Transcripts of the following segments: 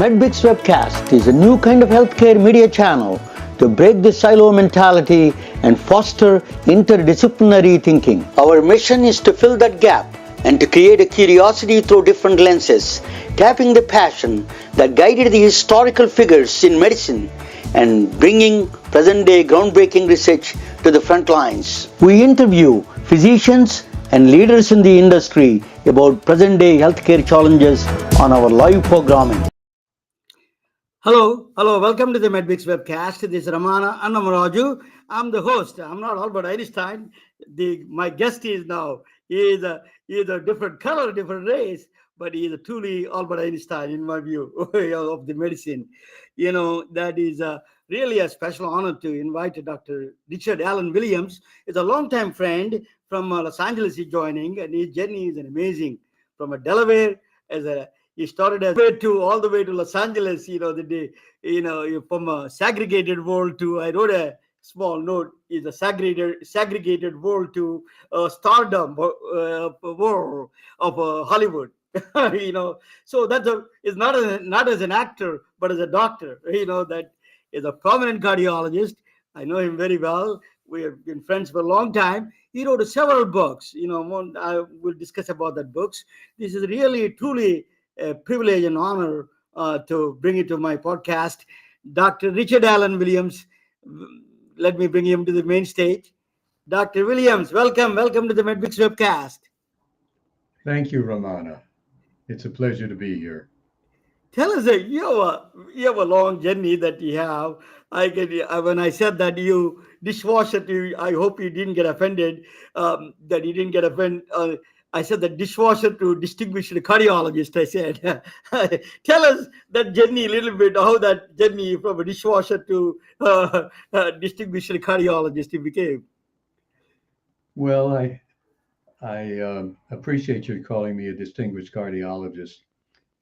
MedBix Webcast is a new kind of healthcare media channel to break the silo mentality and foster interdisciplinary thinking. Our mission is to fill that gap and to create a curiosity through different lenses, tapping the passion that guided the historical figures in medicine and bringing present-day groundbreaking research to the front lines. We interview physicians and leaders in the industry about present-day healthcare challenges on our live programming. Hello, welcome to the MedBix Webcast. This is Ramana Annamaraju. I'm the host. I'm not Albert Einstein. My guest is now, he is a different color, different race, but he is a truly Albert Einstein in my view of the medicine. You know, that is really a special honor to invite Dr. Richard Allen Williams. He's a longtime friend from Los Angeles. He's joining, and his journey is amazing. From Delaware, he started all the way to Los Angeles. From a segregated world to, I wrote a small note, is a segregated world to stardom world of Hollywood. So is not as an actor, but as a doctor. That is a prominent cardiologist. I know him very well. We have been friends for a long time. He wrote several books. I will discuss about that books. This is really, truly a privilege and honor to bring it to my podcast. Dr. Richard Allen Williams. Let me bring him to the main stage. Dr. Williams, welcome to the MedBix Webcast. Thank you, Ramana. It's a pleasure to be here. Tell us, you have a long journey that you have. When I said that you dishwasher, I hope you didn't get offended. That you didn't get offended. I said that dishwasher to distinguished cardiologist. I said, tell us that journey a little bit. How that journey from a dishwasher to distinguished cardiologist you became. Well, I appreciate you calling me a distinguished cardiologist,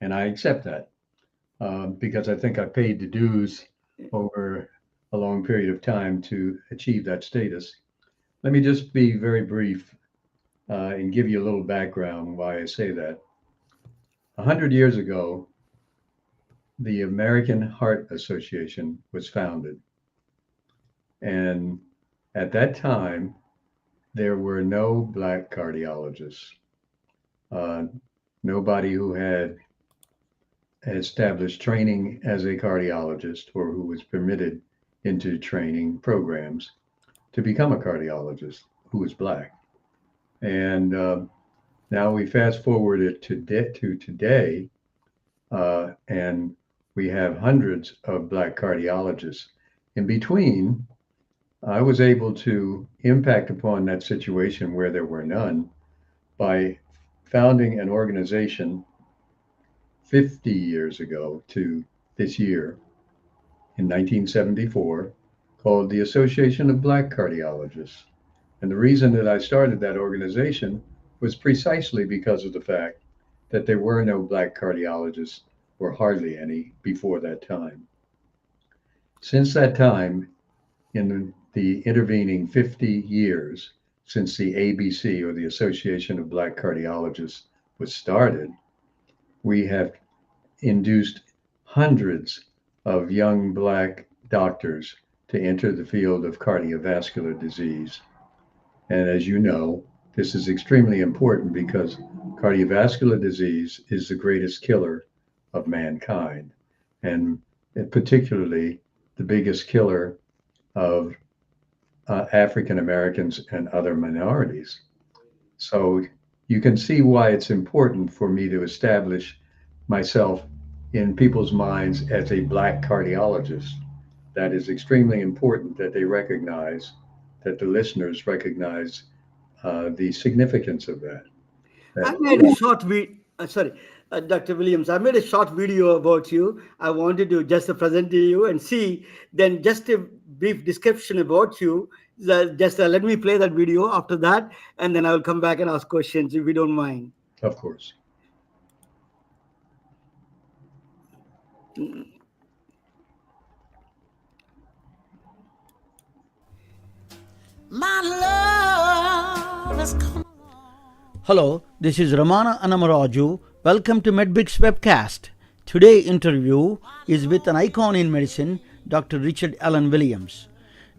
and I accept that because I think I paid the dues over a long period of time to achieve that status. Let me just be very brief and give you a little background why I say that. 100 years ago, the American Heart Association was founded. And at that time, there were no Black cardiologists. Nobody who had established training as a cardiologist or who was permitted into training programs to become a cardiologist who was Black. And now we fast forward it to today, and we have hundreds of Black cardiologists. In between, I was able to impact upon that situation where there were none by founding an organization 50 years ago to this year in 1974 called the Association of Black Cardiologists. And the reason that I started that organization was precisely because of the fact that there were no Black cardiologists, or hardly any, before that time. Since that time, in the intervening 50 years since the ABC, or the Association of Black Cardiologists, was started, we have induced hundreds of young Black doctors to enter the field of cardiovascular disease. And as you know, this is extremely important because cardiovascular disease is the greatest killer of mankind, and particularly the biggest killer of African Americans and other minorities. So you can see why it's important for me to establish myself in people's minds as a Black cardiologist. That is extremely important that they recognize, that the listeners recognize the significance of that. I made a short video. Dr. Williams, I made a short video about you. I wanted to just present to you and see, then just a brief description about you. Let me play that video after that, and then I will come back and ask questions if you don't mind. Of course. My love has come. Hello, this is Ramana Annamaraju. Welcome to MedBix Webcast. Today's interview is with an icon in medicine, Dr. Richard Allen Williams.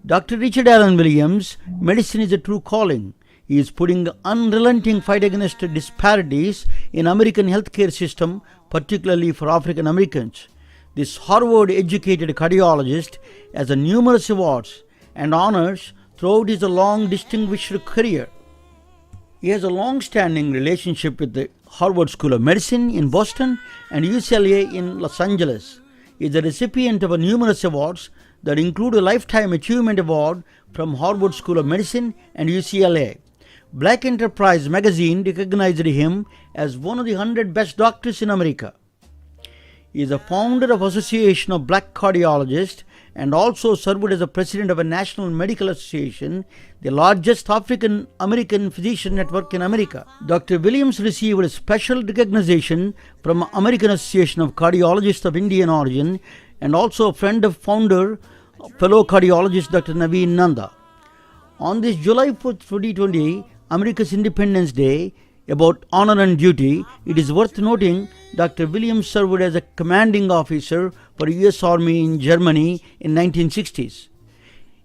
Dr. Richard Allen Williams, medicine is a true calling. He is putting unrelenting fight against disparities in American healthcare system, particularly for African Americans. This Harvard-educated cardiologist has numerous awards and honors throughout his long distinguished career. He has a long-standing relationship with the Harvard School of Medicine in Boston and UCLA in Los Angeles. He is a recipient of numerous awards that include a Lifetime Achievement Award from Harvard School of Medicine and UCLA. Black Enterprise magazine recognized him as one of the 100 best doctors in America. He is a founder of Association of Black Cardiologists and also served as a president of a National Medical Association, the largest African American physician network in America. Dr. Williams received a special recognition from American Association of Cardiologists of Indian origin and also a friend of founder, fellow cardiologist Dr. Naveen Nanda. On this July 4th, 2020, America's Independence Day, about honor and duty, it is worth noting Dr. Williams served as a commanding officer for U.S. Army in Germany in 1960s.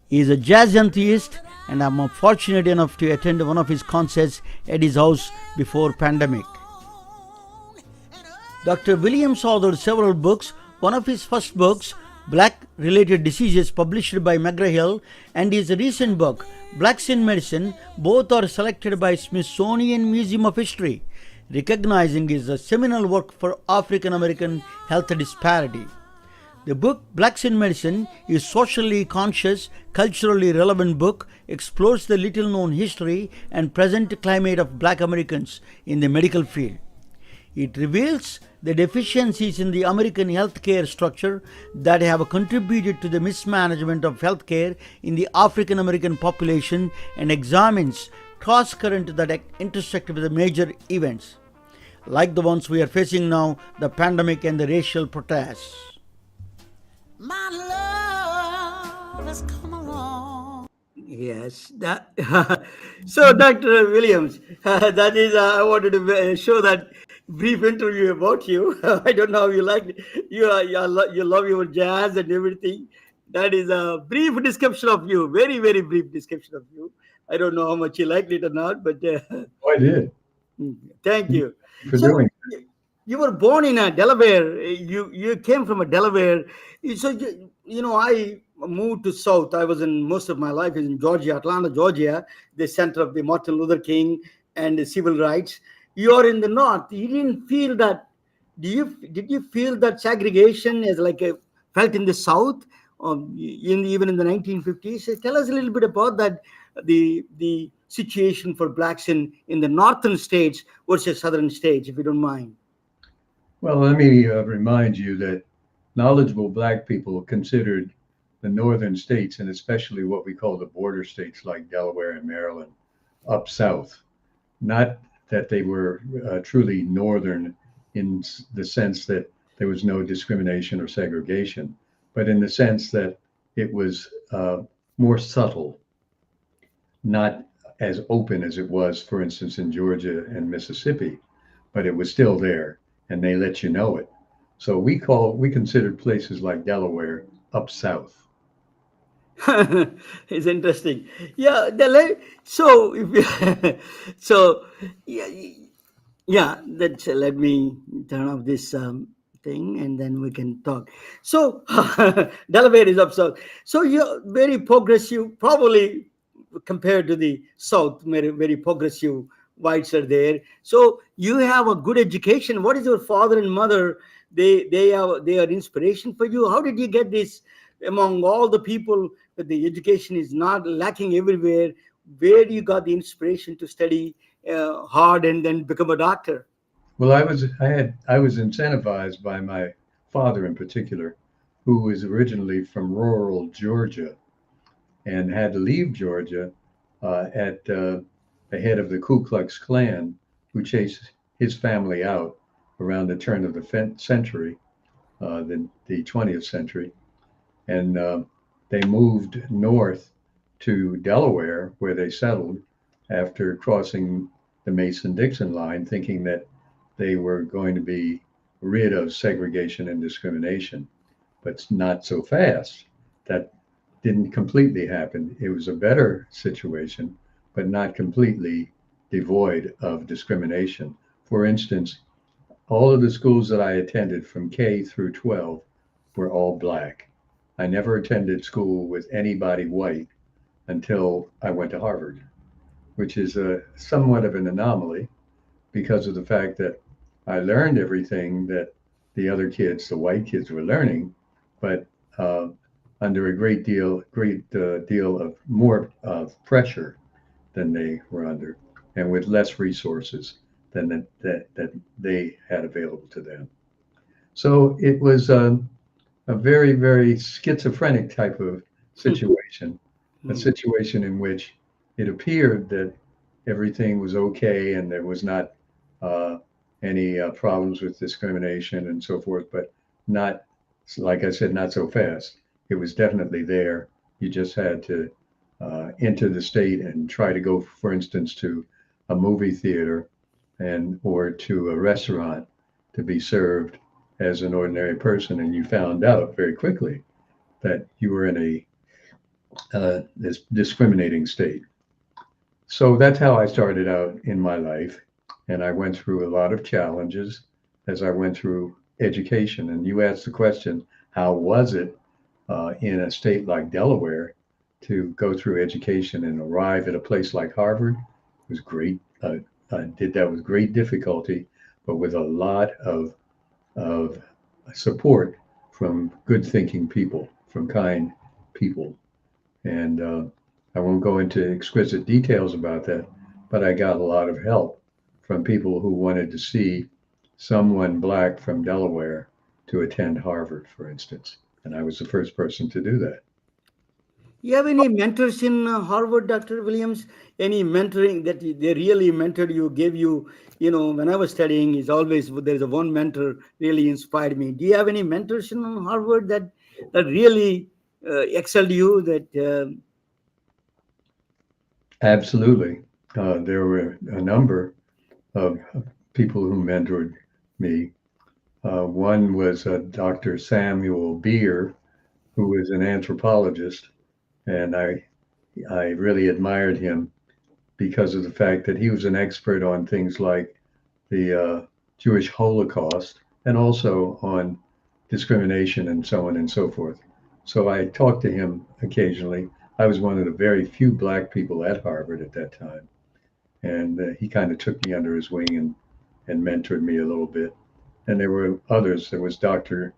He is a jazz enthusiast and I'm fortunate enough to attend one of his concerts at his house before pandemic. Dr. Williams authored several books. One of his first books, Black-Related Diseases, published by McGraw-Hill, and his recent book, Blacks in Medicine, both are selected by Smithsonian Museum of History, recognizing his seminal work for African American health disparity. The book, Blacks in Medicine, is socially conscious, culturally relevant book, explores the little-known history and present climate of Black Americans in the medical field. It reveals the deficiencies in the American healthcare structure that have contributed to the mismanagement of healthcare in the African American population and examines cross-currents that intersect with the major events, like the ones we are facing now, the pandemic and the racial protests. My love has come along. Yes, so Dr. Williams, that is, I wanted to show that brief interview about you. I don't know how you like it. You love your jazz and everything. That is a brief description of you, very, very brief description of you. I don't know how much you liked it or not, but I did. Thank you. For doing you were born in Delaware. You came from Delaware. So I moved to South. I was in most of my life in Georgia, Atlanta, Georgia, the center of the Martin Luther King and the civil rights. You are in the North. You didn't feel that. Did you feel that segregation as felt in the South, even in the 1950s? Tell us a little bit about that. The situation for blacks in the northern states versus southern states, if you don't mind. Well, let me remind you that knowledgeable Black people considered the northern states, and especially what we call the border states like Delaware and Maryland, up south. Not that they were truly northern in the sense that there was no discrimination or segregation, but in the sense that it was more subtle, not as open as it was, for instance, in Georgia and Mississippi, but it was still there, and they let you know it. So we considered places like Delaware up south. It's interesting. Yeah. So that's let me turn off this thing and then we can talk. So Delaware is up south. So you're very progressive, probably compared to the South, very, very progressive whites are there. So you have a good education. What is your father and mother? They are inspiration for you. How did you get this among all the people that the education is not lacking everywhere? Where do you got the inspiration to study hard and then become a doctor? Well, I was incentivized by my father in particular, who was originally from rural Georgia and had to leave Georgia at the head of the Ku Klux Klan, who chased his family out around the turn of the century, the 20th century. And they moved north to Delaware, where they settled after crossing the Mason-Dixon line, thinking that they were going to be rid of segregation and discrimination, but not so fast. That didn't completely happen. It was a better situation, but not completely devoid of discrimination. For instance, all of the schools that I attended from K through 12 were all black. I never attended school with anybody white until I went to Harvard, which is a somewhat of an anomaly because of the fact that I learned everything that the other kids, the white kids, were learning, but under a great deal of more pressure than they were under, and with less resources than that they had available to them. So it was a very, very schizophrenic type of situation, a situation in which it appeared that everything was okay and there was not uh, any problems with discrimination and so forth, but not, like I said, not so fast. It was definitely there. You just had to enter the state and try to go, for instance, to a movie theater and or to a restaurant to be served as an ordinary person, and you found out very quickly that you were in a this discriminating state. So that's how I started out in my life, and I went through a lot of challenges as I went through education. And you asked the question, how was it in a state like Delaware to go through education and arrive at a place like Harvard? It was great. I did that with great difficulty, but with a lot of support from good thinking people, from kind people. And I won't go into exquisite details about that, but I got a lot of help from people who wanted to see someone black from Delaware to attend Harvard, for instance. And I was the first person to do that. You have any mentors in Harvard, Dr. Williams? Any mentoring that they really mentored you, gave you, when I was studying, is always there's a one mentor really inspired me. Do you have any mentors in Harvard that really excelled you? Absolutely. There were a number of people who mentored me. One was Dr. Samuel Beer, who was an anthropologist, and I really admired him because of the fact that he was an expert on things like the Jewish Holocaust and also on discrimination and so on and so forth. So I talked to him occasionally. I was one of the very few black people at Harvard at that time, and he kind of took me under his wing and mentored me a little bit. And there were others. There was Dr.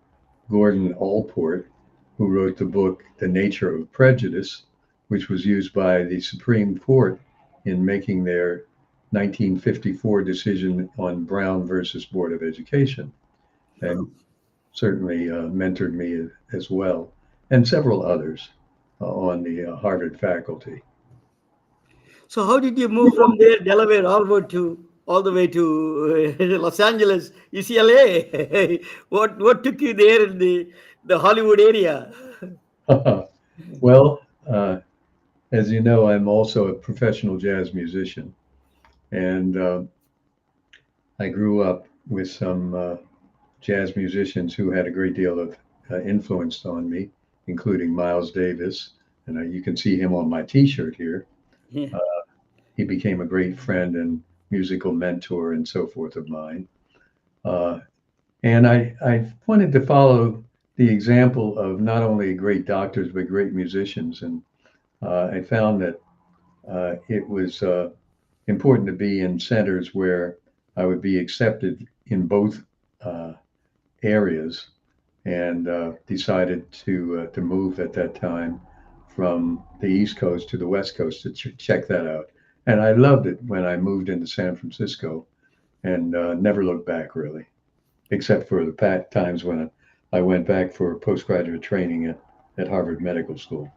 Gordon Allport, who wrote the book The Nature of Prejudice, which was used by the Supreme Court in making their 1954 decision on Brown versus Board of Education, and certainly mentored me as well, and several others on the Harvard faculty. So how did you move from there, Delaware, Harvard, to all the way to Los Angeles, UCLA? What took you there in the Hollywood area? Well, as you know, I'm also a professional jazz musician, and I grew up with some jazz musicians who had a great deal of influence on me, including Miles Davis, and you can see him on my T-shirt here. Yeah. He became a great friend and musical mentor and so forth of mine. And I wanted to follow the example of not only great doctors, but great musicians. And I found that it was important to be in centers where I would be accepted in both areas, and decided to move at that time from the East Coast to the West Coast to check that out. And I loved it when I moved into San Francisco, and never looked back really, except for the times when I went back for postgraduate training at Harvard Medical School.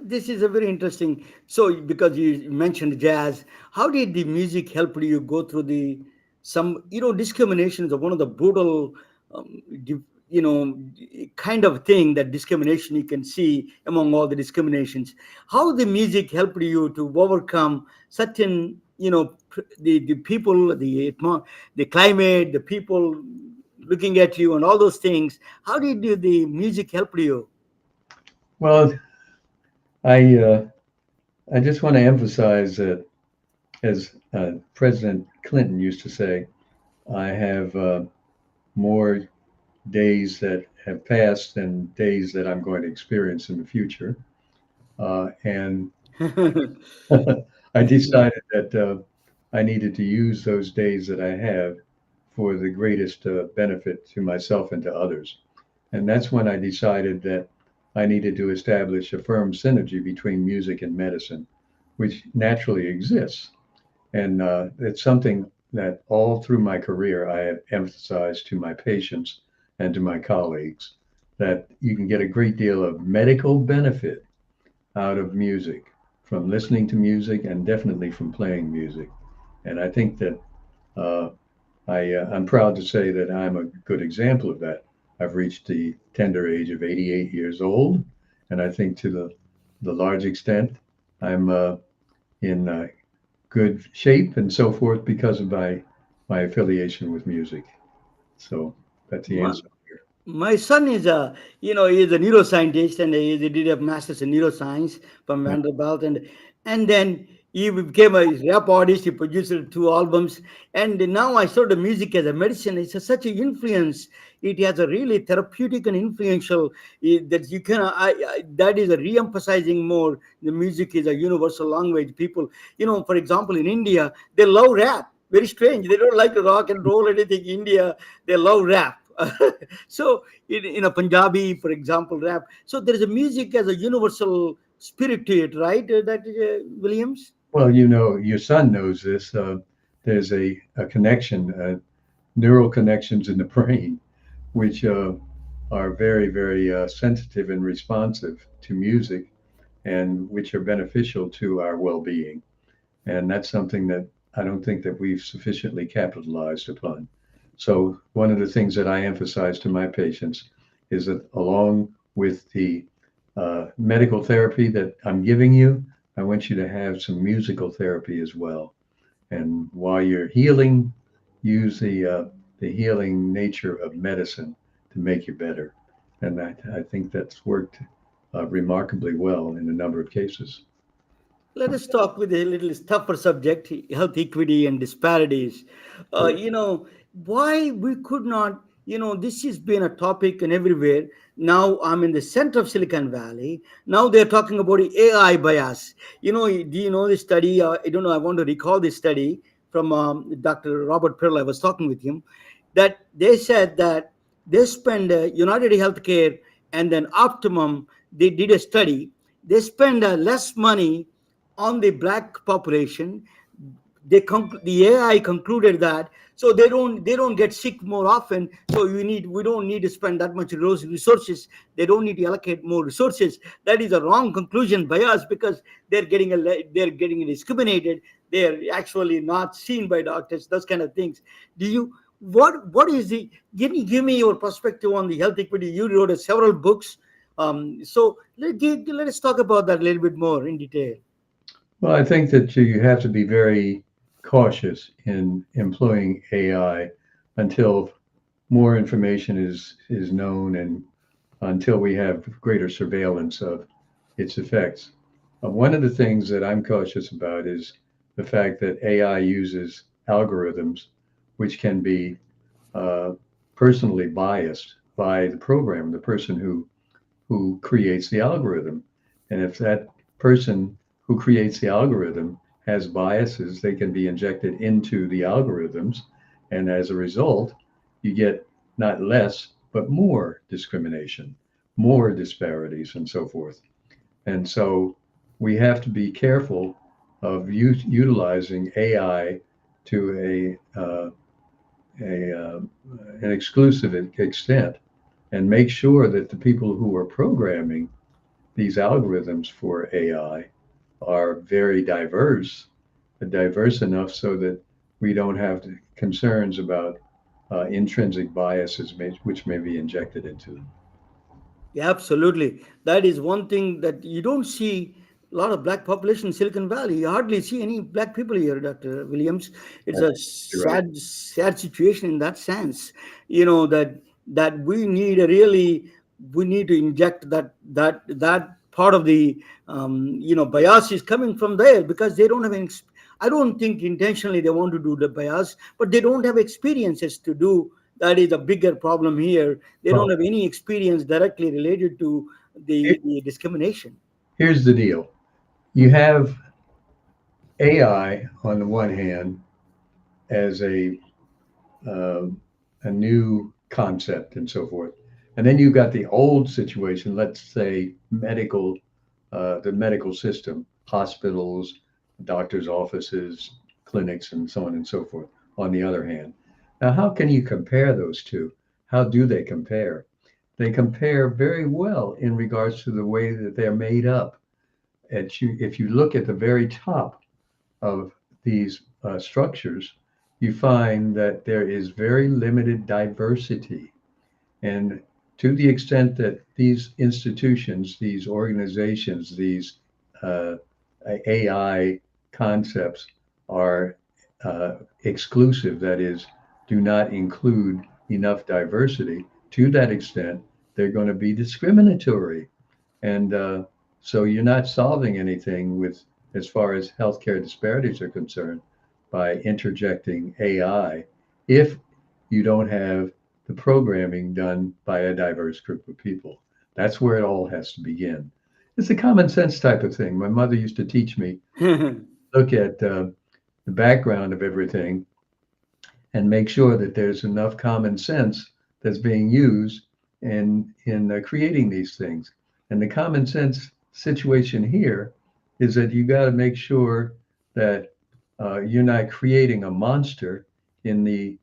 This is a very interesting. So, because you mentioned jazz, how did the music help you go through discrimination is one of the brutal, kind of thing, that discrimination you can see among all the discriminations. How the music helped you to overcome certain the people, the climate, the people looking at you, and all those things. How did the music help you? Well, I I just want to emphasize that, as President Clinton used to say, I have more days that have passed than days that I'm going to experience in the future. And I decided that I needed to use those days that I have for the greatest benefit to myself and to others. And that's when I decided that I needed to establish a firm synergy between music and medicine, which naturally exists. And it's something that all through my career I have emphasized to my patients and to my colleagues, that you can get a great deal of medical benefit out of music, from listening to music and definitely from playing music. And I think that uh, I'm proud to say that I'm a good example of that. I've reached the tender age of 88 years old, and I think to the large extent I'm in good shape and so forth because of my affiliation with music. So that's the My, answer here. my son is he's a neuroscientist, and he did a master's in neuroscience from Yeah. Vanderbilt, and then he became a rap artist. He produced two albums, and now I saw the music as a medicine. It's such an influence. It has a really therapeutic and influential, that you can. That is a re-emphasizing more. The music is a universal language. People, for example, in India, they love rap. Very strange. They don't like rock and roll, anything. India, they love rap. So in a Punjabi, for example, rap. So there is a music as a universal spirit to it, right? That Williams. Well, your son knows this. There's a connection, neural connections in the brain, which are very, very sensitive and responsive to music, and which are beneficial to our well-being. And that's something that I don't think that we've sufficiently capitalized upon. So one of the things that I emphasize to my patients is that, along with the medical therapy that I'm giving you, I want you to have some musical therapy as well. And while you're healing, use the healing nature of medicine to make you better. And I think that's worked remarkably well in a number of cases. Let us talk with a little tougher subject: health equity and disparities. Sure. Why we could not, this has been a topic and everywhere. Now I'm in the center of Silicon Valley. Now they're talking about AI bias. Do you know this study? I don't know. I want to recall this study from Dr. Robert Pearl. I was talking with him, that they said that they spend United Healthcare and then Optimum. They did a study. They spend less money on the black population. The AI concluded that, so they don't get sick more often. So we don't need to spend that much resources. They don't need to allocate more resources. That is a wrong conclusion by us, because they're getting discriminated. They're actually not seen by doctors. Those kind of things. Do you what is the give me your perspective on the health equity? You wrote several books. So let us talk about that a little bit more in detail. Well, I think that you have to be very cautious in employing AI until more information is known, and until we have greater surveillance of its effects. One of the things that I'm cautious about is the fact that AI uses algorithms which can be uh, personally biased by the program, the person who creates the algorithm. And if that person who creates the algorithm has biases, they can be injected into the algorithms. And as a result, you get not less, but more discrimination, more disparities, and so forth. And so we have to be careful of utilizing AI to a an exclusive extent, and make sure that the people who are programming these algorithms for AI are very diverse enough so that we don't have concerns about intrinsic biases which may be injected into them. Yeah, absolutely. That is one thing that you don't see. lot of black population in Silicon Valley. You hardly see any black people here, Dr. Williams. It's a You're right. sad situation in that sense. That we need a really, we need to inject that part of the bias is coming from there, because they don't have any. I don't think intentionally they want to do the bias, but they don't have experiences to do. That is a bigger problem here. They don't Well, have any experience directly related to the discrimination. here's the deal. You have AI on the one hand as a new concept and so forth, and then you've got the old situation. Let's say the medical system, hospitals, doctors' offices, clinics, and so on and so forth. On the other hand, now how can you compare those two? How do they compare? They compare very well in regards to the way that they're made up. If you look at the very top of these structures, you find that there is very limited diversity. And to the extent that these institutions, these organizations, these uh, AI concepts are exclusive, that is, do not include enough diversity, to that extent, they're going to be discriminatory. And so you're not solving anything with, as far as healthcare disparities are concerned, by interjecting AI if you don't have the programming done by a diverse group of people. That's where it all has to begin. It's a common sense type of thing. My mother used to teach me, look at the background of everything and make sure that there's enough common sense that's being used in creating these things. And the common sense situation here is that you got to make sure that you're not creating a monster in the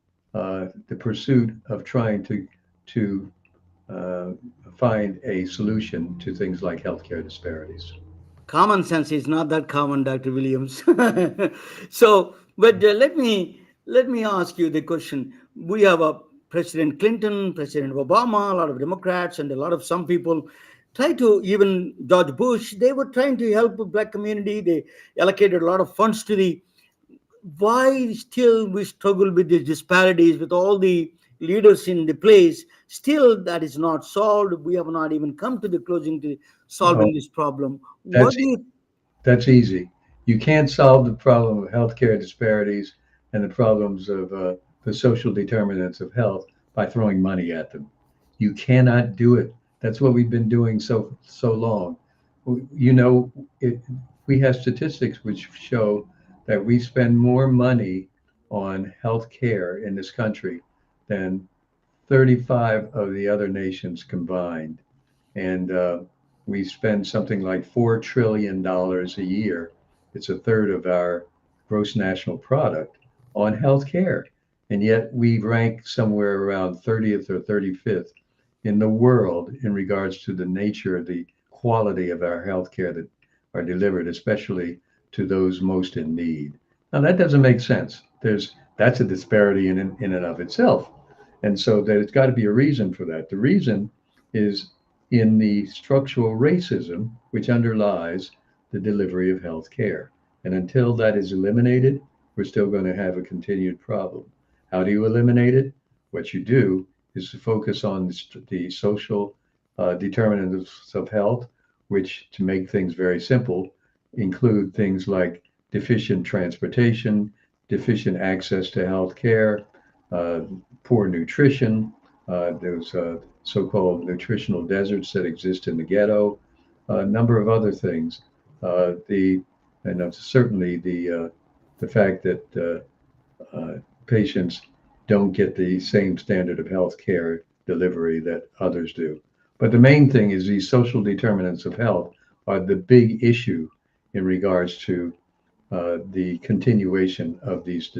pursuit of trying to uh, find a solution to things like healthcare disparities. Common sense is not that common, Dr. Williams. So, but let me ask you the question. We have a President Clinton, President Obama, a lot of Democrats, and a lot of some people try to, even George Bush. They were trying to help the black community. They allocated a lot of funds to the. Why still we struggle with these disparities with all the leaders in the place? Still, that is not solved. We have not even come to the closing to Oh, solving this problem. What that's do you? that's easy. You can't solve the problem of healthcare disparities and the problems of the social determinants of health by throwing money at them. You cannot do it. That's what we've been doing so long. You know, we have statistics which show that we spend more money on health care in this country than 35 of the other nations combined. And we spend something like $4 trillion a year. It's a third of our gross national product on healthcare. And yet we rank somewhere around 30th or 35th in the world in regards to the nature of the quality of our healthcare that are delivered, especially to those most in need. Now that doesn't make sense. That's a disparity in and of itself. And so there's got to be a reason for that. The reason is in the structural racism which underlies the delivery of health care. And until that is eliminated, we're still going to have a continued problem. How do you eliminate it? What you do is to focus on the social determinants of health, which, to make things very simple, include things like deficient transportation, deficient access to health care, poor nutrition, those so-called nutritional deserts that exist in the ghetto, a number of other things. Certainly the fact that patients don't get the same standard of health care delivery that others do. But the main thing is these social determinants of health are the big issue in regards to the continuation of these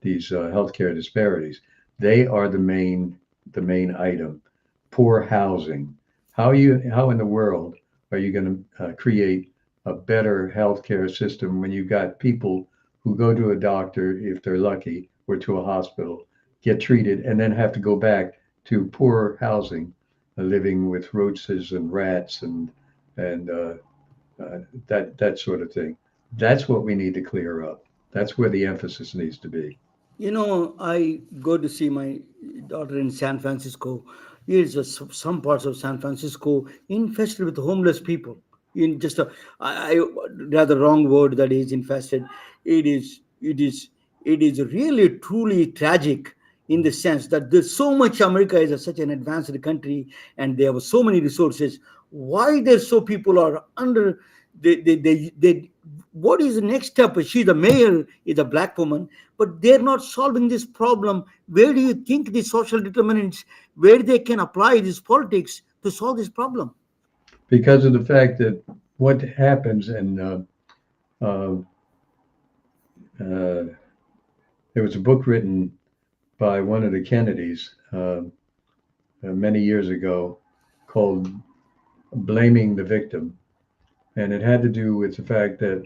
healthcare disparities. They are the main item. Poor housing. How in the world are you going to create a better healthcare system when you've got people who go to a doctor, if they're lucky, or to a hospital, get treated, and then have to go back to poor housing, living with roaches and rats and that sort of thing. That's what we need to clear up. That's where the emphasis needs to be. You know, I go to see my daughter in San Francisco. Here's some parts of San Francisco infested with homeless people. In just a, I rather wrong word that is infested. It is, it is, it is really truly tragic in the sense that there's so much. America is such an advanced country, and they have so many resources. Why there's so people are under they what is the next step? She's the mayor, is a black woman, but they're not solving this problem. Where do you think the social determinants, where they can apply this politics to solve this problem? Because of the fact that what happens, and uh, uh, there was a book written by one of the Kennedys many years ago called Blaming the Victim. And it had to do with the fact that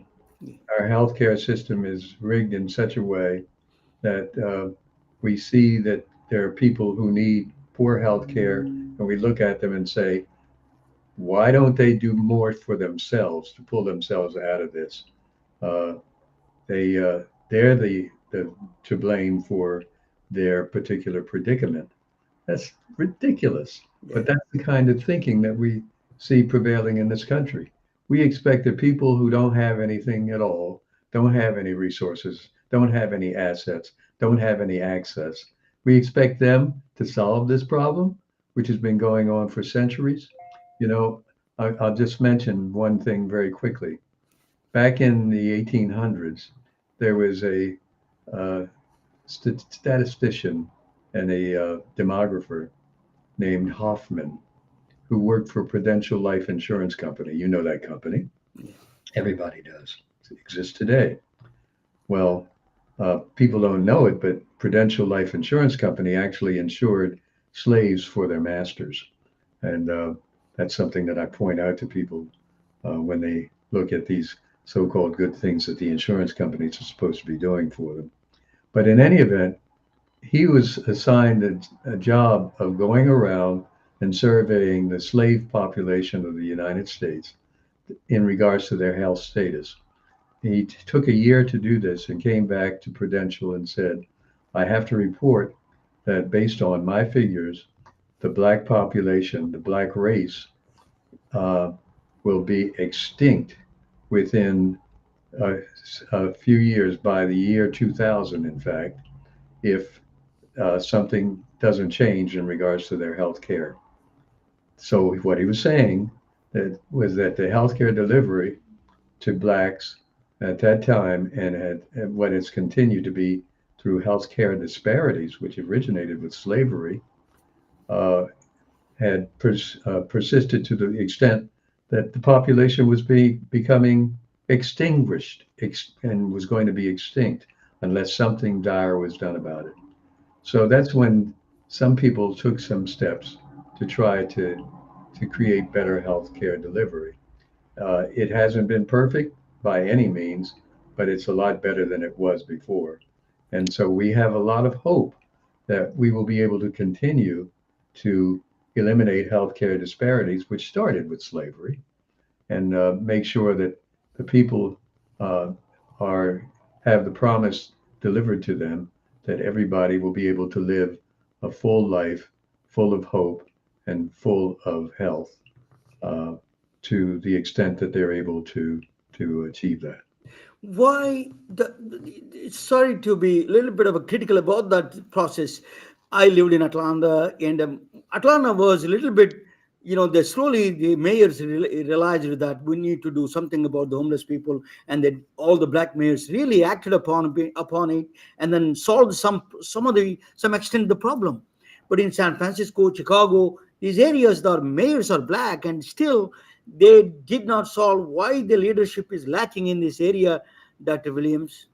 our healthcare system is rigged in such a way that we see that there are people who need poor healthcare, and we look at them and say, why don't they do more for themselves to pull themselves out of this? Uh, they're the to blame for their particular predicament. That's ridiculous. But that's the kind of thinking that we see prevailing in this country. We expect that people who don't have anything at all, don't have any resources, don't have any assets, don't have any access, we expect them to solve this problem, which has been going on for centuries. You know, I'll just mention one thing very quickly. Back in the 1800s, there was a statistician and a demographer named Hoffman, who worked for Prudential Life Insurance Company. You know that company. Everybody does. It exists today. Well, people don't know it, but Prudential Life Insurance Company actually insured slaves for their masters. And that's something that I point out to people when they look at these so-called good things that the insurance companies are supposed to be doing for them. But in any event, he was assigned a job of going around and surveying the slave population of the United States in regards to their health status. He took a year to do this and came back to Prudential and said, I have to report that based on my figures, the black population, the black race, will be extinct within a few years, by the year 2000, in fact, if something doesn't change in regards to their health care. So what he was saying was that the healthcare delivery to blacks at that time, and what has continued to be through healthcare disparities, which originated with slavery, had persisted to the extent that the population was becoming extinguished and was going to be extinct unless something dire was done about it. So that's when some people took some steps to try to create better healthcare delivery. It hasn't been perfect by any means, but it's a lot better than it was before. And so we have a lot of hope that we will be able to continue to eliminate healthcare disparities, which started with slavery, and make sure that the people have the promise delivered to them that everybody will be able to live a full life, full of hope and full of health, to the extent that they're able to achieve that. Why sorry to be a little bit of a critical about that process. I lived in Atlanta, and Atlanta was a little bit, the mayors realized that we need to do something about the homeless people, and that all the black mayors really acted upon it, and then solved some extent the problem. But in San Francisco, Chicago, these areas, the mayors are black, and still they did not solve why the leadership is lacking in this area, Dr. Williams.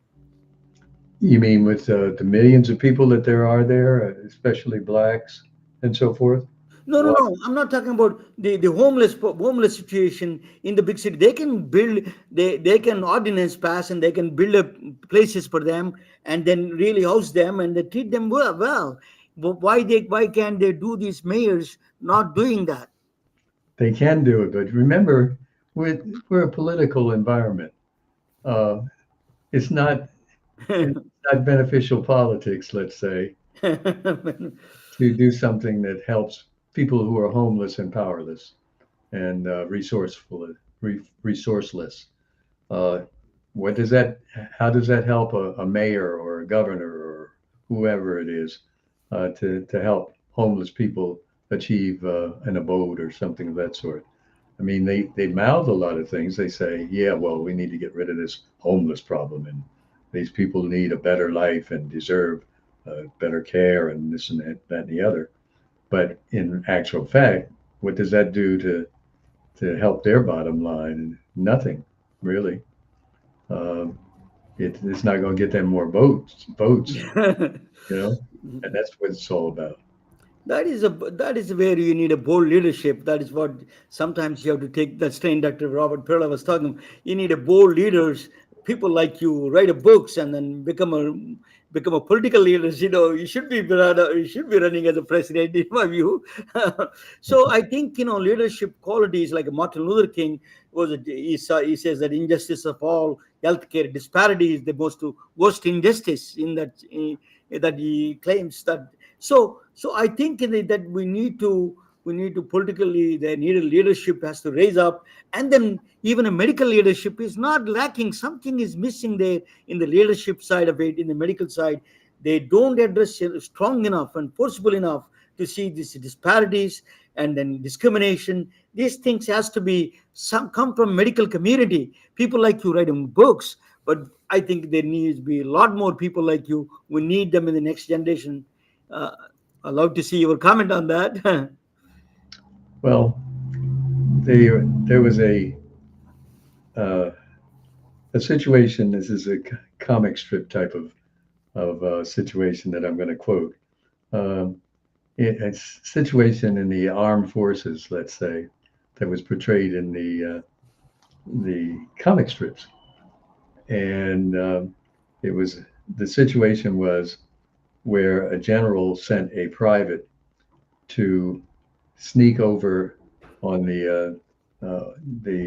You mean with the millions of people that there are there, especially blacks and so forth? No. I'm not talking about the homeless situation in the big city. They can build, they can ordinance pass, and they can build up places for them, and then really house them, and they treat them well. But why can't they do, these mayors not doing that? They can do it, but remember, we're a political environment. Uh, it's not it's not beneficial politics, let's say, to do something that helps people who are homeless and powerless and resourceless. Uh, what does that? How does that help a mayor or a governor or whoever it is to help homeless people achieve an abode or something of that sort? I mean, they mouth a lot of things. They say, yeah, well, we need to get rid of this homeless problem, and these people need a better life and deserve better care, and this and that and the other. But in actual fact, what does that do to help their bottom line? Nothing, really. Um, it's not going to get them more votes, and that's what it's all about. That is where you need a bold leadership. That is what sometimes you have to take that strain Dr. Robert Perla was talking. You need a bold leaders, people like you write a books and then become a political leaders. You should be running as a president in my view. So I think leadership qualities like Martin Luther King he says that injustice of all healthcare disparity is the worst injustice in that he claims that. So I think that we need to politically, the needed leadership has to raise up, and then even a medical leadership is not lacking. Something is missing there in the leadership side of it, in the medical side. They don't address it strong enough and forceful enough to see these disparities and then discrimination. These things has to be come from medical community. People like you writing books, but I think there needs to be a lot more people like you. We need them in the next generation. Uh, I'd love to see your comment on that. Well, there was uh, a situation. This is a comic strip type of situation that I'm going to quote. Um, a situation in the armed forces, let's say, that was portrayed in the comic strips, and the situation was where a general sent a private to sneak over on the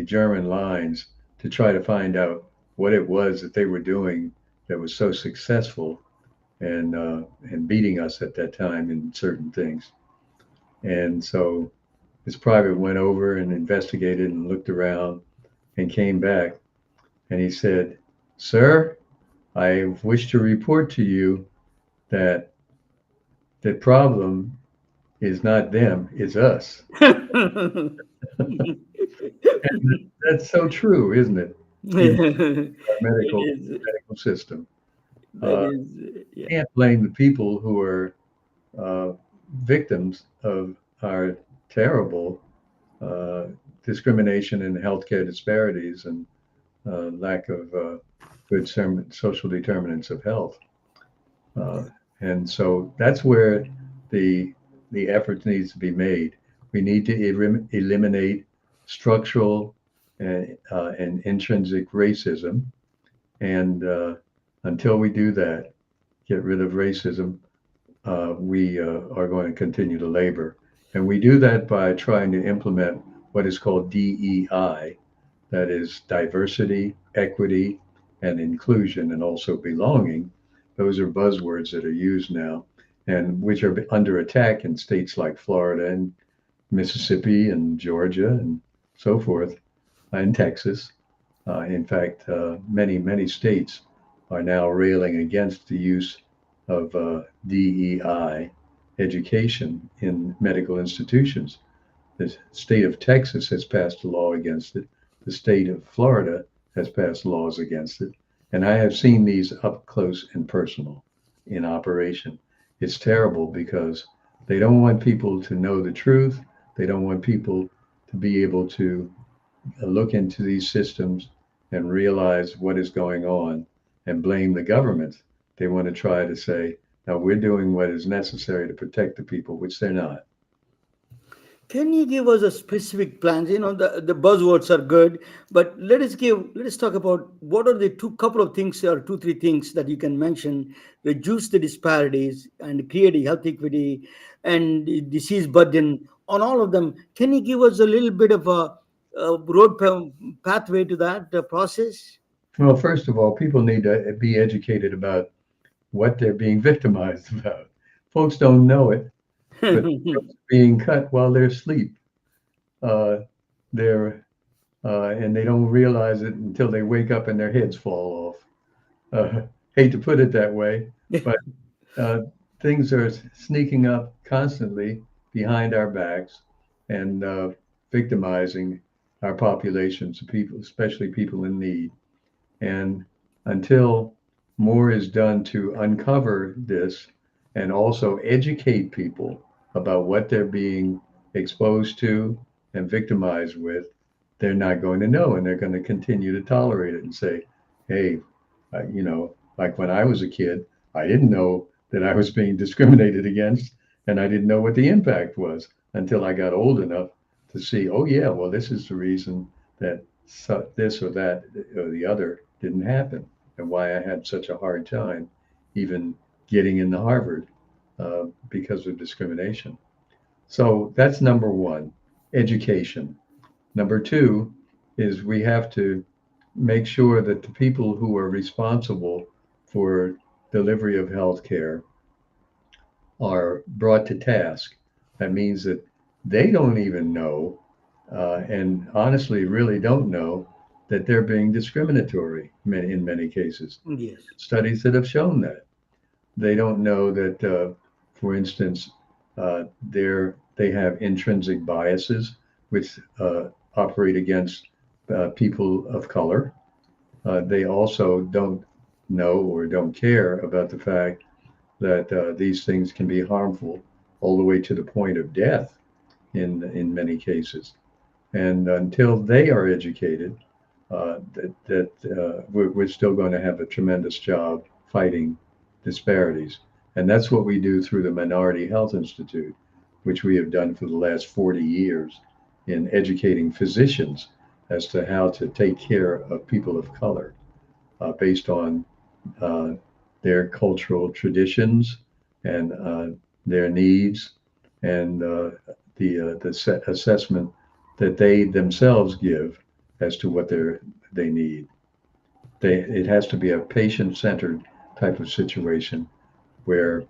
German lines to try to find out what it was that they were doing that was so successful and beating us at that time in certain things. And so this private went over and investigated and looked around and came back, and he said, "Sir, I wish to report to you that the problem is not them, it's us." And that's so true, isn't it? In our medical system. Yeah. Can't blame the people who are victims of our terrible discrimination and healthcare disparities and lack of good social determinants of health. And so that's where the effort needs to be made. We need to eliminate structural and intrinsic racism. And until we do that, get rid of racism, we are going to continue to labor. And we do that by trying to implement what is called DEI, that is diversity, equity, and inclusion, and also belonging. Those are buzzwords that are used now, and which are under attack in states like Florida and Mississippi and Georgia and so forth, and Texas. In fact, many states are now railing against the use of DEI education in medical institutions. The state of Texas has passed a law against it. The state of Florida has passed laws against it. And I have seen these up close and personal in operation. It's terrible because they don't want people to know the truth. They don't want people to be able to look into these systems and realize what is going on and blame the government. They want to try to say, now we're doing what is necessary to protect the people, which they're not. Can you give us a specific plans? The buzzwords are good, but let us talk about what are the couple of things or 2-3 things that you can mention, reduce the disparities and create a health equity and disease burden on all of them. Can you give us a little bit of pathway to that process? Well, first of all, people need to be educated about what they're being victimized about. Folks don't know it, but they're being cut while they're asleep. Uh, they're and they don't realize it until they wake up and their heads fall off. Hate to put it that way, but uh, things are sneaking up constantly behind our backs and victimizing our populations of people, especially people in need. And until more is done to uncover this and also educate people about what they're being exposed to and victimized with, they're not going to know, and they're going to continue to tolerate it and say, hey, like when I was a kid, I didn't know that I was being discriminated against, and I didn't know what the impact was until I got old enough to see, oh yeah, well, this is the reason that this or that or the other didn't happen, and why I had such a hard time even getting into Harvard because of discrimination. So that's number one, education. Number two is we have to make sure that the people who are responsible for delivery of health care are brought to task. That means that they don't even know, and honestly really don't know, that they're being discriminatory in many cases. Yes. Studies that have shown that. They don't know that, for instance, they have intrinsic biases which operate against people of color. They also don't know or don't care about the fact that these things can be harmful all the way to the point of death in many cases. And until they are educated, we're still going to have a tremendous job fighting disparities. And that's what we do through the Minority Health Institute, which we have done for the last 40 years in educating physicians as to how to take care of people of color based on their cultural traditions and their needs and the assessment that they themselves give as to what they need. It has to be a patient-centered type of situation where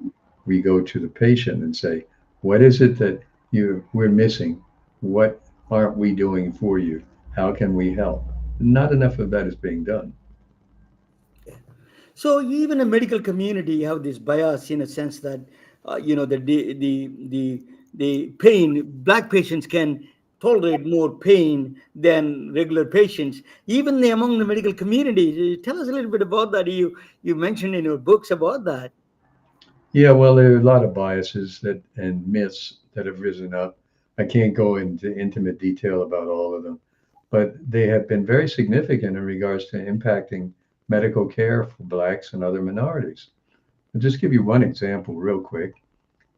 we go to the patient and say, what is it that we're missing? What aren't we doing for you? How can we help? Not enough of that is being done. So even in medical community, you have this bias in a sense that the pain, black patients can tolerate more pain than regular patients, even among the medical community. Tell us a little bit about that. You mentioned in your books about that. Yeah, well, there are a lot of biases and myths that have risen up. I can't go into intimate detail about all of them, but they have been very significant in regards to impacting medical care for blacks and other minorities. I'll just give you one example real quick.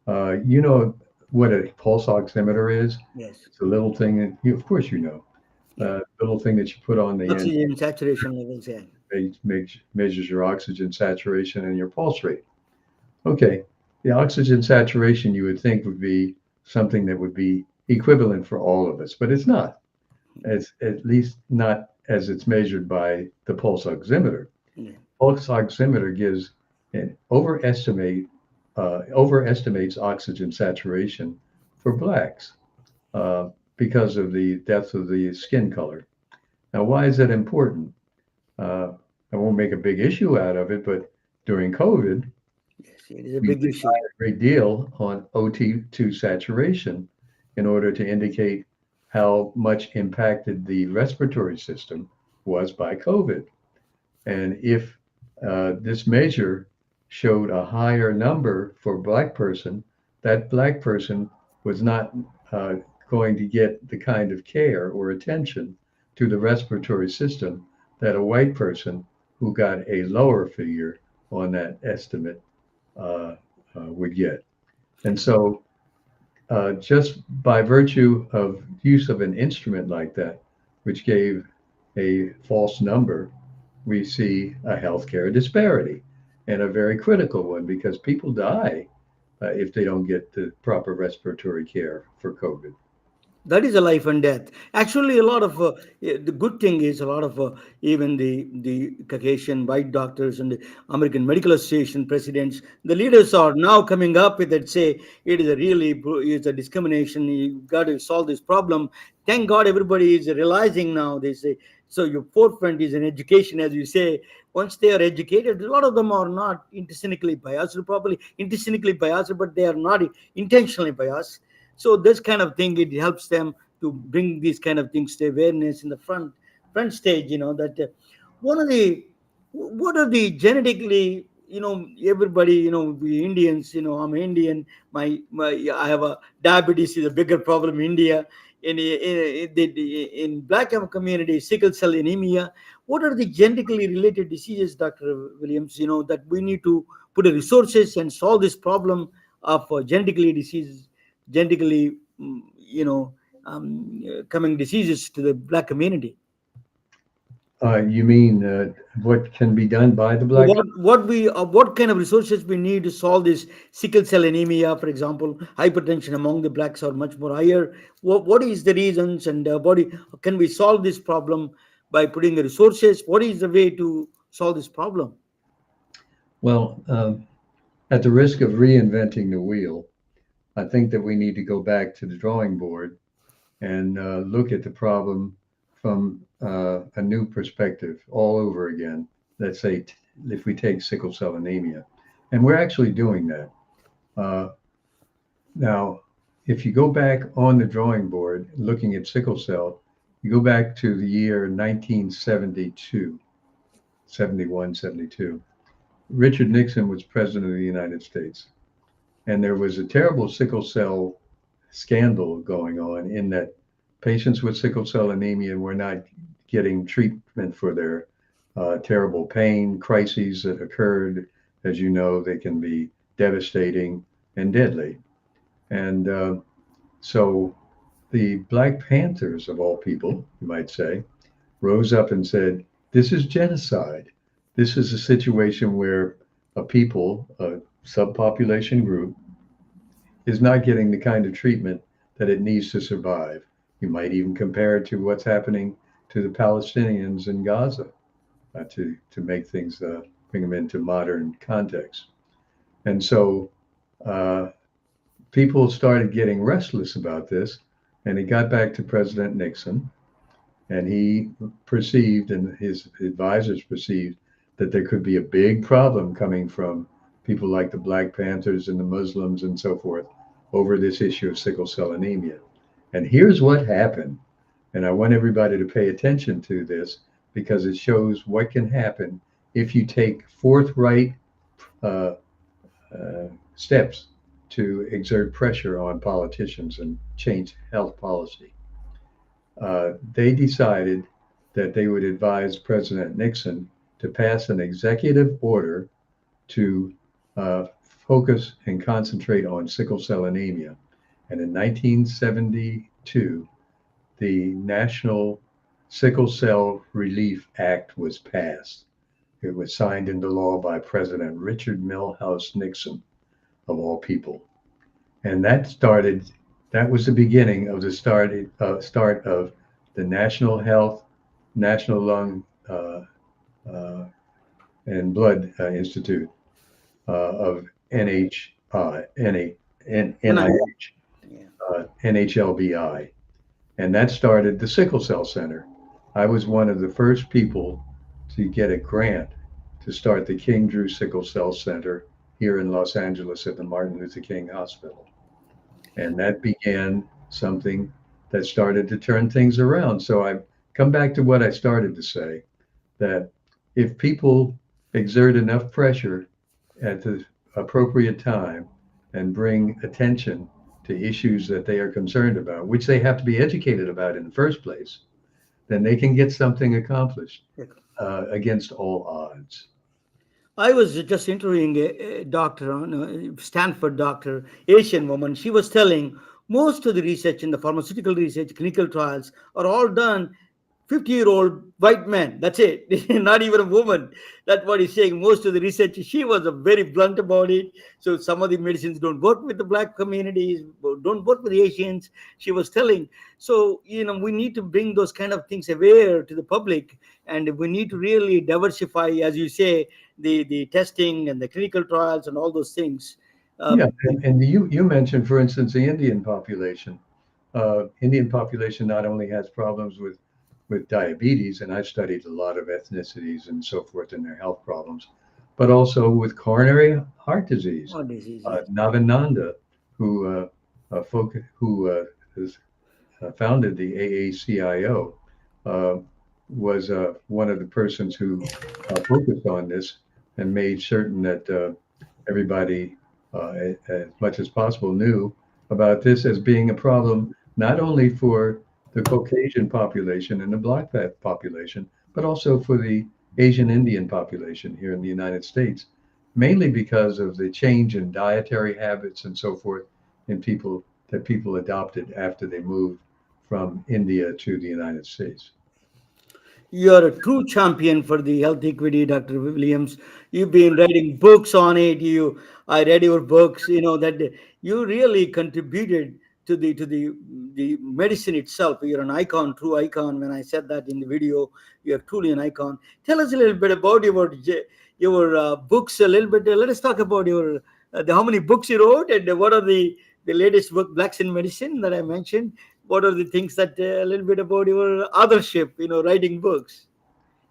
You know what a pulse oximeter is? Yes. It's a little thing that of course you know, little thing that you put on the end. Oxygen saturation levels, yeah. It measures your oxygen saturation and your pulse rate. Okay, the oxygen saturation you would think would be something that would be equivalent for all of us, but it's not. It's at least not as it's measured by the pulse oximeter. Yeah. Pulse oximeter gives an overestimates oxygen saturation for blacks because of the depth of the skin color. Now, why is that important? I won't make a big issue out of it, but during COVID, Yes, it is a big issue. a great deal on OT2 saturation in order to indicate how much impacted the respiratory system was by COVID. And if this measure showed a higher number for a black person, that black person was not going to get the kind of care or attention to the respiratory system that a white person who got a lower figure on that estimate would get. And so just by virtue of use of an instrument like that, which gave a false number, we see a healthcare disparity, and a very critical one, because people die if they don't get the proper respiratory care for COVID. That is a life and death. Actually, a lot of the good thing is a lot of even the Caucasian white doctors and the American Medical Association presidents, the leaders are now coming up with it. Say it is a really it's a discrimination. You got to solve this problem. Thank God everybody is realizing now. They say so. Your forefront is in education, as you say. Once they are educated, a lot of them are not intentionally biased, probably intentionally biased, but they are not intentionally biased. So this kind of thing, it helps them to bring these kind of things to awareness in the front stage. That one of the what are the genetically, everybody, we Indians, I'm Indian. My I have a diabetes is a bigger problem in India. In black community, sickle cell anemia. What are the genetically related diseases, Dr. Williams? That we need to put the resources and solve this problem of genetically diseases, genetically, coming diseases to the black community. You mean what can be done by the black? What kind of resources we need to solve this sickle cell anemia, for example? Hypertension among the blacks are much more higher. What is the reasons, and can we solve this problem by putting the resources? What is the way to solve this problem? Well, at the risk of reinventing the wheel, I think that we need to go back to the drawing board and look at the problem from a new perspective all over again. Let's say if we take sickle cell anemia, and we're actually doing that. Now, if you go back on the drawing board looking at sickle cell, you go back to the year 1972, 71, 72. Richard Nixon was president of the United States. And there was a terrible sickle cell scandal going on in that patients with sickle cell anemia were not getting treatment for their terrible pain, crises that occurred. As you know, they can be devastating and deadly. And so the Black Panthers, of all people, you might say, rose up and said, this is genocide. This is a situation where a people, a subpopulation group, is not getting the kind of treatment that it needs to survive. You might even compare it to what's happening to the Palestinians in Gaza, to make things, bring them into modern context. And so people started getting restless about this, and it got back to President Nixon, and he perceived, and his advisors perceived, that there could be a big problem coming from people like the Black Panthers and the Muslims and so forth over this issue of sickle cell anemia. And here's what happened. And I want everybody to pay attention to this because it shows what can happen if you take forthright steps to exert pressure on politicians and change health policy. They decided that they would advise President Nixon to pass an executive order to focus and concentrate on sickle cell anemia. And in 1972, the National Sickle Cell Relief Act was passed. It was signed into law by President Richard Milhous Nixon, of all people. And that was the beginning of the start of the National Health, National Lung and Blood Institute of NHLBI. And that started the Sickle Cell Center. I was one of the first people to get a grant to start the King Drew Sickle Cell Center here in Los Angeles at the Martin Luther King Hospital. And that began something that started to turn things around. So I come back to what I started to say, that if people exert enough pressure at the appropriate time and bring attention to issues that they are concerned about, which they have to be educated about in the first place, then they can get something accomplished against all odds. I was just interviewing a doctor, Stanford doctor, Asian woman. She was telling most of the research in the pharmaceutical research, clinical trials are all done 50-year-old white man. That's it. Not even a woman. That's what he's saying. Most of the research, she was very blunt about it. So some of the medicines don't work with the black communities, don't work with the Asians. She was telling. So, we need to bring those kind of things aware to the public. And we need to really diversify, as you say, the testing and the clinical trials and all those things. Yeah, and you mentioned, for instance, the Indian population. Indian population not only has problems with diabetes, and I've studied a lot of ethnicities and so forth and their health problems, but also with coronary heart disease. Heart disease. Navananda, who has founded the AACIO, was one of the persons who focused on this and made certain that everybody, as much as possible, knew about this as being a problem not only for the Caucasian population and the Black population, but also for the Asian Indian population here in the United States, mainly because of the change in dietary habits and so forth in people adopted after they moved from India to the United States. You are a true champion for the health equity, Dr. Williams. You've been writing books on it. I read your books. That you really contributed to the medicine itself. You're an icon, true icon. When I said that in the video, you're truly an icon. Tell us a little bit about your books. A little bit. Let us talk about your how many books you wrote and what are the latest book, Blacks in Medicine, that I mentioned. What are the things that a little bit about your authorship, writing books?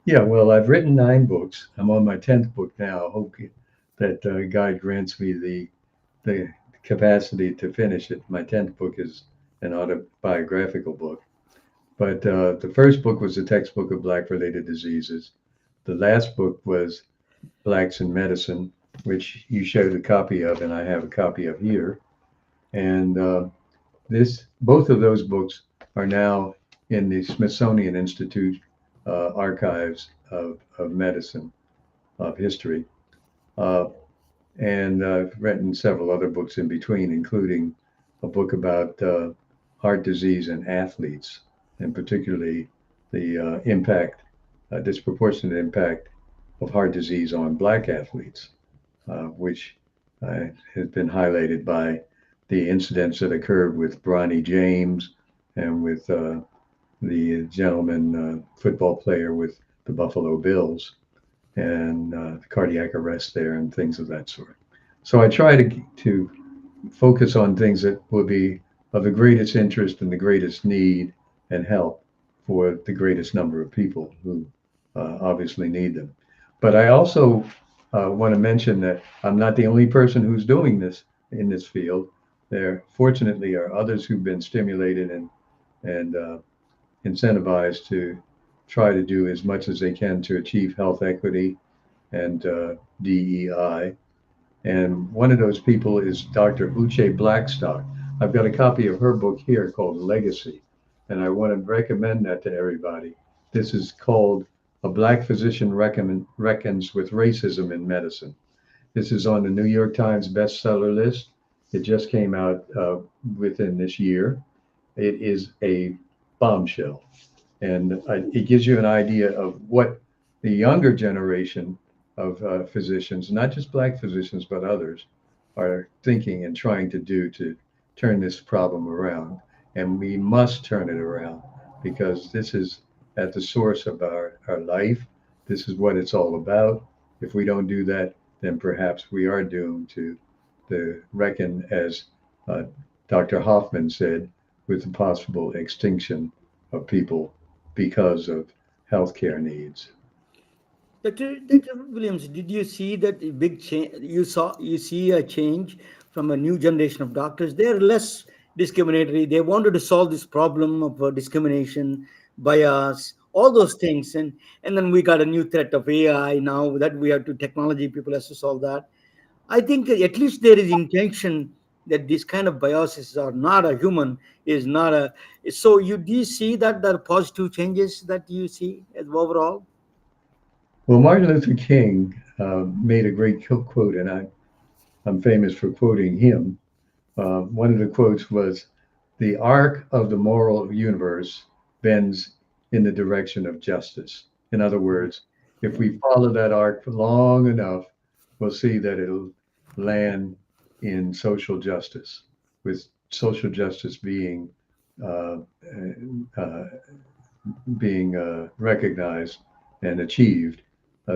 Yeah, well, I've written 9 books. I'm on my 10th book now. I hope that God grants me the capacity to finish it. My 10th book is an autobiographical book. But the first book was a textbook of Black-related diseases. The last book was Blacks in Medicine, which you showed a copy of, and I have a copy of here. And both of those books are now in the Smithsonian Institute archives of medicine, of history. And I've written several other books in between, including a book about heart disease in athletes, and particularly the disproportionate impact of heart disease on Black athletes, which has been highlighted by the incidents that occurred with Bronny James and with the gentleman football player with the Buffalo Bills and the cardiac arrest there and things of that sort. So I try to focus on things that will be of the greatest interest and the greatest need and help for the greatest number of people who obviously need them. But I also want to mention that I'm not the only person who's doing this in this field. There fortunately are others who've been stimulated and incentivized to try to do as much as they can to achieve health equity and DEI. And one of those people is Dr. Uche Blackstock. I've got a copy of her book here called Legacy, and I want to recommend that to everybody. This is called A Black Physician Reckons with Racism in Medicine. This is on the New York Times bestseller list. It just came out within this year. It is a bombshell. And it gives you an idea of what the younger generation of physicians, not just Black physicians, but others, are thinking and trying to do to turn this problem around. And we must turn it around because this is at the source of our life. This is what it's all about. If we don't do that, then perhaps we are doomed to reckon, as Dr. Hoffman said, with the possible extinction of people because of healthcare needs. Dr. Williams, did you see that big change? You see a change from a new generation of doctors. They're less discriminatory. They wanted to solve this problem of discrimination, bias, all those things. And then we got a new threat of AI now that we have to technology. People have to solve that. I think at least there is intention that this kind of biases are not a human, is not a. So do you see that there are positive changes that you see as overall? Well, Martin Luther King made a great quote, and I'm famous for quoting him. One of the quotes was, "The arc of the moral universe bends in the direction of justice. In other words, if we follow that arc for long enough, we'll see that it'll land in social justice, with social justice being uh, uh, recognized and achieved,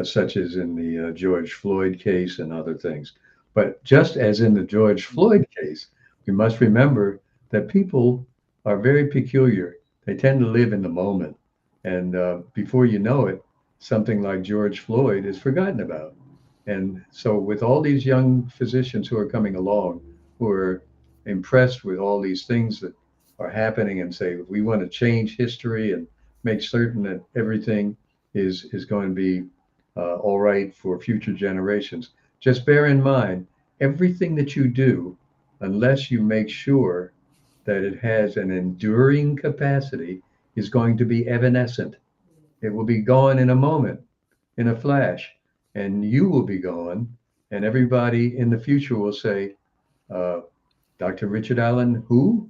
such as in the George Floyd case and other things. But just as in the George Floyd case, we must remember that people are very peculiar. They tend to live in the moment. And before you know it, something like George Floyd is forgotten about. And so, with all these young physicians who are coming along, who are impressed with all these things that are happening and say, we want to change history and make certain that everything is going to be all right for future generations. Just bear in mind, everything that you do, unless you make sure that it has an enduring capacity, is going to be evanescent. It will be gone in a moment, in a flash, and you will be gone, and everybody in the future will say, uh, Dr. Richard Allen, who?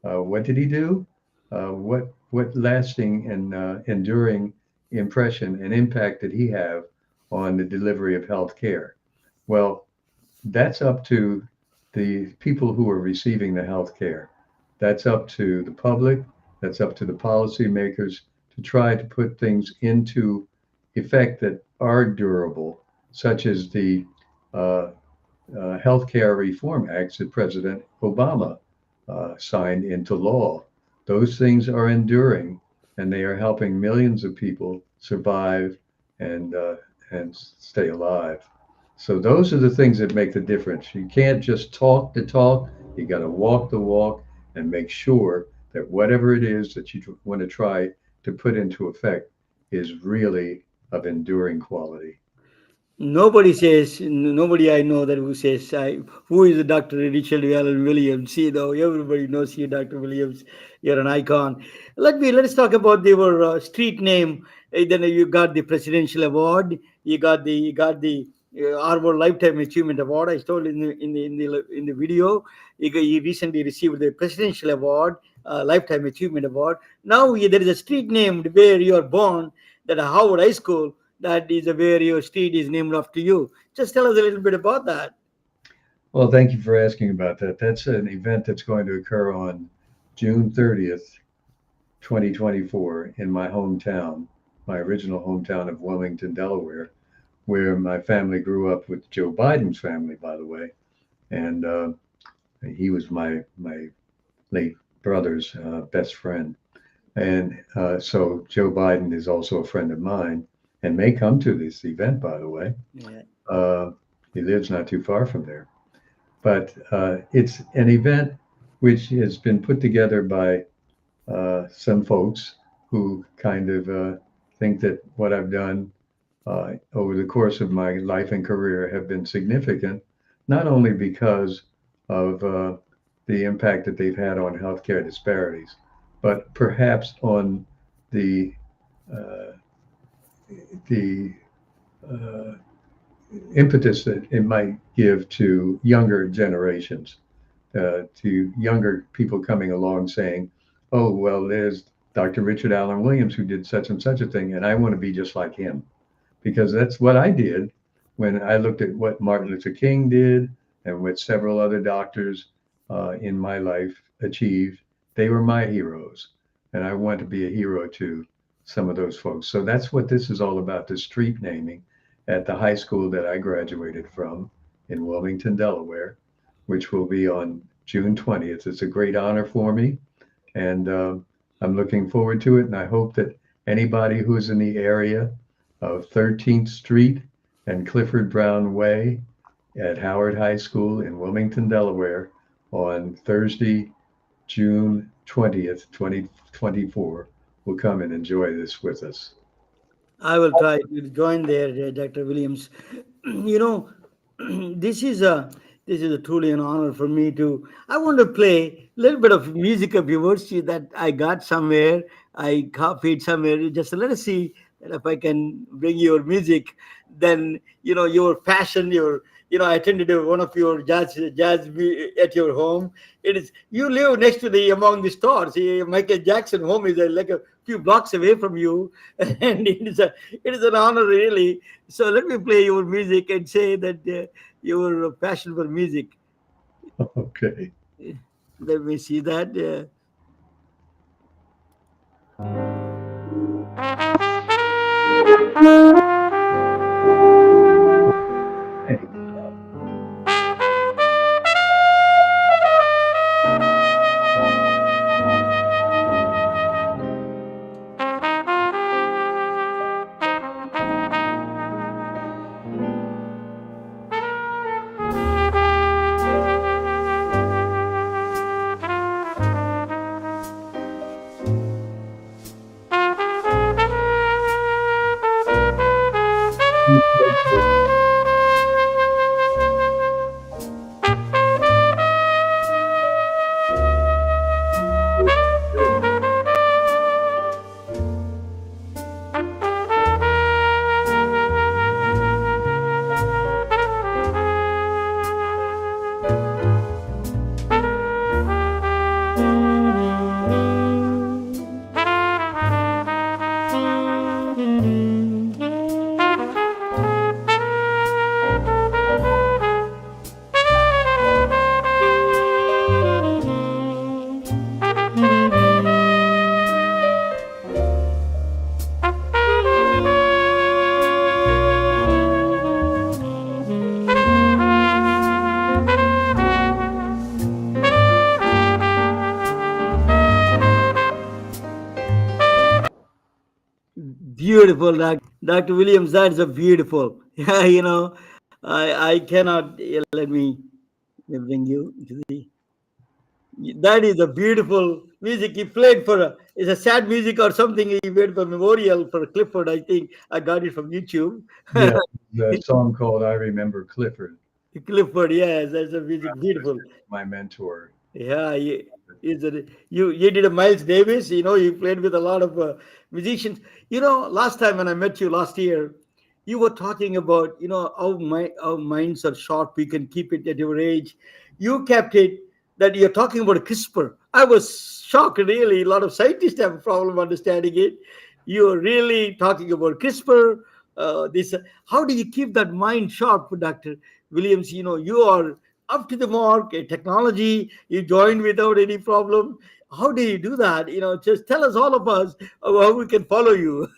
What did he do? What lasting and enduring impression and impact did he have on the delivery of health care? Well, that's up to the people who are receiving the health care. That's up to the public. That's up to the policymakers to try to put things into effect that are durable, such as the uh, Healthcare Reform Acts that President Obama signed into law. Those things are enduring, and they are helping millions of people survive and stay alive. So those are the things that make the difference. You can't just talk the talk. You got to walk the walk and make sure that whatever it is that you want to try to put into effect is really of enduring quality. Nobody I know that who says, who is Dr. Richard Allen Williams? Everybody knows you, Dr. Williams. You're an icon. Let's talk about your street name. Then you got the Presidential Award. You got the Harvard Lifetime Achievement Award. I told in the video. You recently received the Presidential Award, Lifetime Achievement Award. Now there is a street named where you are born, that Howard High School. That is where your street is named after you. Just tell us a little bit about that. Well, thank you for asking about that. That's an event that's going to occur on June 30th, 2024, in my hometown, my original hometown of Wilmington, Delaware, where my family grew up with Joe Biden's family, by the way. And he was my late brother's best friend. And so Joe Biden is also a friend of mine and may come to this event, by the way. Yeah. He lives not too far from there. But it's an event which has been put together by some folks who kind of think that what I've done over the course of my life and career have been significant, not only because of the impact that they've had on healthcare disparities, but perhaps on the uh, the impetus that it might give to younger generations, to younger people coming along saying, oh, well, there's Dr. Richard Allen Williams who did such and such a thing, and I want to be just like him. Because that's what I did when I looked at what Martin Luther King did and what several other doctors in my life achieved. They were my heroes, and I want to be a hero to some of those folks. So that's what this is all about, the street naming at the high school that I graduated from in Wilmington, Delaware, which will be on June 20th. It's a great honor for me, and I'm looking forward to it. And I hope that anybody who's in the area of 13th Street and Clifford Brown Way at Howard High School in Wilmington, Delaware on Thursday, June 20th, 2024, will come and enjoy this with us. I will try to join there, Dr. Williams. You know, this is a truly an honor for me to. I want to play a little bit of music of yours that I got somewhere. I copied somewhere. Just let us see if I can bring your music. Then your passion, I attended one of your jazz at your home. It is you live next to the among the stars. Michael Jackson home is like a few blocks away from you, and it is an honor really. So let me play your music and say that your passion for music. Okay. Let me see that. Beautiful, Dr. Williams. That's a beautiful. Yeah, I cannot let me bring you to the. That is a beautiful music he played for. It's a sad music or something he made for memorial for Clifford. I think I got it from YouTube. Yeah, the song called "I Remember Clifford." Clifford, yes, that's a music. Beautiful. My mentor. Yeah, you did a Miles Davis. You played with a lot of musicians. Last time when I met you last year, you were talking about our minds are sharp. We can keep it at your age. You kept it that you're talking about CRISPR. I was shocked. Really, a lot of scientists have a problem understanding it. You're really talking about CRISPR. This How do you keep that mind sharp, Dr. Williams? You are up to the mark. Technology you joined without any problem. How do you do that? Just tell us, all of us, how we can follow you.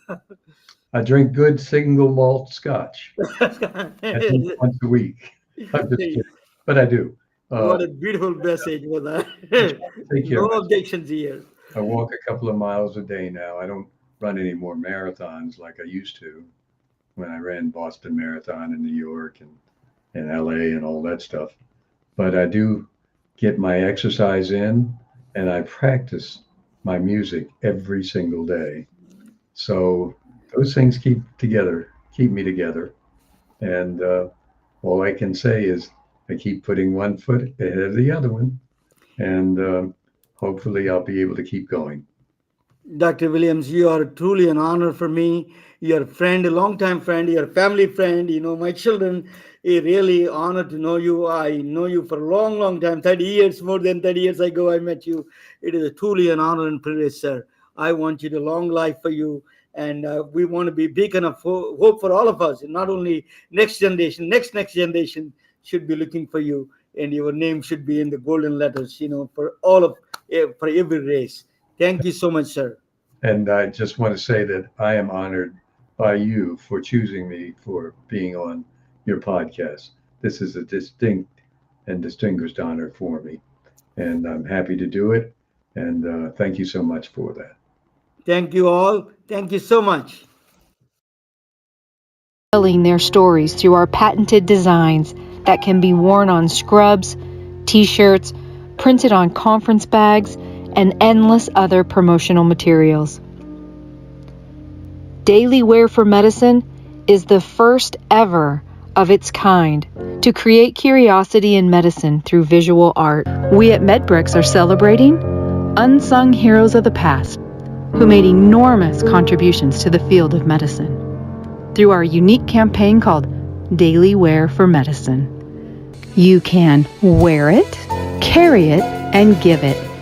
I drink good single malt scotch at least once a week. I'm just kidding, but I do. What a beautiful message for that. Take care. No objections here. I walk a couple of miles a day now. I don't run any more marathons like I used to when I ran Boston Marathon in New York and LA and all that stuff. But I do get my exercise in, and I practice my music every single day. So those things keep me together. And all I can say is I keep putting one foot ahead of the other one, and hopefully I'll be able to keep going. Dr. Williams, you are truly an honor for me. You're a friend, a longtime friend, you're a family friend. My children, a really honor to know you. I know you for a long, long time, 30 years, more than 30 years ago I met you. It is truly an honor and privilege, sir. I want you to long life for you. And we want to be beacon of hope for all of us. And not only next generation, next generation should be looking for you. And your name should be in the golden letters, for for every race. Thank you so much, sir. And I just want to say that I am honored by you for choosing me for being on your podcast. This is a distinct and distinguished honor for me, and I'm happy to do it. And thank you so much for that. Thank you all. Thank you so much. Telling their stories through our patented designs that can be worn on scrubs, t-shirts, printed on conference bags, and endless other promotional materials. Daily Wear for Medicine is the first ever of its kind to create curiosity in medicine through visual art. We at MedBricks are celebrating unsung heroes of the past who made enormous contributions to the field of medicine through our unique campaign called Daily Wear for Medicine. You can wear it, carry it, and give it.